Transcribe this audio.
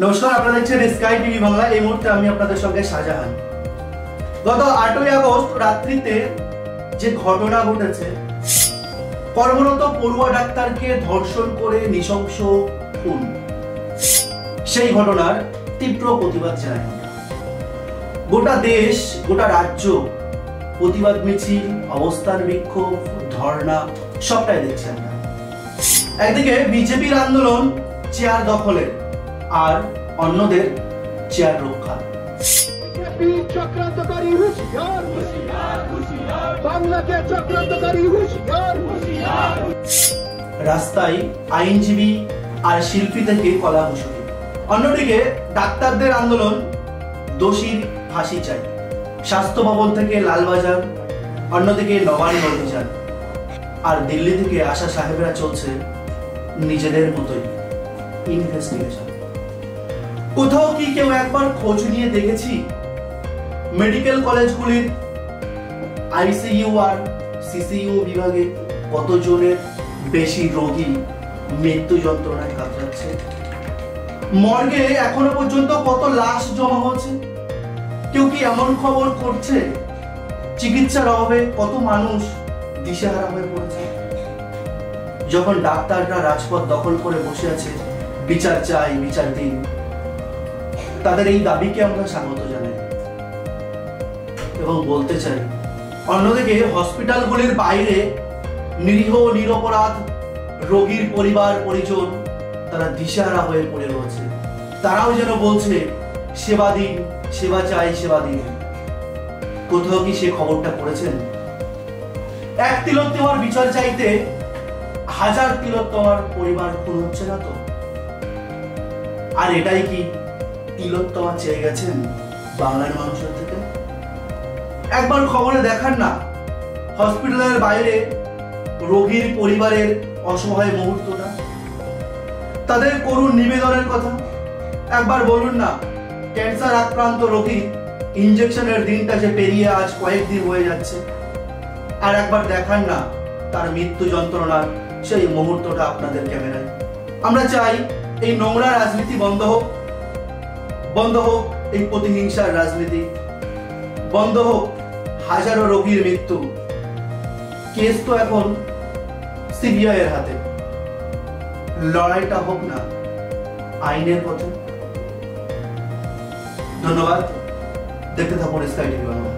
নমস্কার, আপনারা দেখছেন স্কাই টিভি বাংলা। এই মুহূর্তে আমি আপনাদের সঙ্গে শাহজাহান। গত 8ই আগস্ট রাত্রিতে যে ঘটনা ঘটেছে, কর্মরত পড়ুয়া ডাক্তারকে ধর্ষণ করে নৃশংস খুন, সেই ঘটনার তীব্র প্রতিবাদ জানাই। গোটা দেশ, গোটা রাজ্য প্রতিবাদ মিছিল, অবস্থান বিক্ষোভ, ধর্ণা সবটাই দেখছি আমরা। একদিকে বিজেপির আন্দোলন চেয়ার দখলের, আর অন্যদের চেয়ার রক্ষা। চক্রান্তকারী হুঁশিয়ার, বাংলাকে চক্রান্তকারী হুঁশিয়ার। রাস্তায় আইনজীবী আর শিল্পী থেকে কলাকুশলী। অন্যদিকে ডাক্তারদের আন্দোলন, দোষীর ফাঁসি চাই। স্বাস্থ্য ভবন থেকে লালবাজার, অন্যদিকে নবান্ন অভিযান। আর দিল্লি থেকে আশা সাহেবরা চলছে নিজেদের মতোই ইনভেস্টিগেশন। কোথাও কি কেউ একবার খোঁজ নিয়ে দেখেছি মেডিকেল কলেজগুলির আইসিইউ আর সিসিইউ বিভাগে কতজনের বেশি রোগী মৃত্যু যন্ত্রণায় কাতরাচ্ছে? মর্গে এখনো পর্যন্ত কত লাশ জমা হচ্ছে? কেউ কি এমন খবর করছে চিকিৎসার অভাবে কত মানুষ দিশেহারা হয়ে পড়েছে? যখন ডাক্তাররা রাজপথ দখল করে বসে আছে, বিচার চাই, বিচার দিন, তাদের এই দাবিকে আমরা স্বাগত জানাই এবং বলতে চাই, অন্যদিকে হসপিটালগুলির বাইরে নিরীহ নিরপরাধ রোগীর পরিবার পরিজন তারা দিশেহারা হয়ে পড়ে রয়েছে। তারাও যেন বলছে সেবা দিন, সেবা চাই, সেবা দিন। কোথাও কি সে খবরটা পড়েছেন? এক তিলোত্তমার বিচার চাইতে হাজার তিলোত্তমার পরিবার খুন হচ্ছে না তো? আর এটাই কি তিলোত্তমা চেয়ে গেছেন বাংলার মানুষের থেকে? একবার খবরে দেখান না হসপিটালের বাইরে রোগীর পরিবারের অসহায় মুহূর্তটা, তাদের করুণ নিবেদনের কথা। একবার বলুন না, ক্যান্সার আক্রান্ত রোগী ইনজেকশনের দিনটা যে পেরিয়ে আজ কয়েকদিন হয়ে যাচ্ছে। আর একবার দেখান না তার মৃত্যু যন্ত্রণার সেই মুহূর্তটা আপনাদের ক্যামেরায়। আমরা চাই এই নোংরা রাজনীতি বন্ধ হোক, বন্ধ হোক এই প্রতিহিংসার রাজনীতি, বন্ধ হোক হাজারো রোগীর মৃত্যু। কেস তো এখন সিবিআই এর হাতে, লড়াইটা হোক না আইনের পথে। ধন্যবাদ, দেখতে থাকুন স্কাই টিভি বাংলা।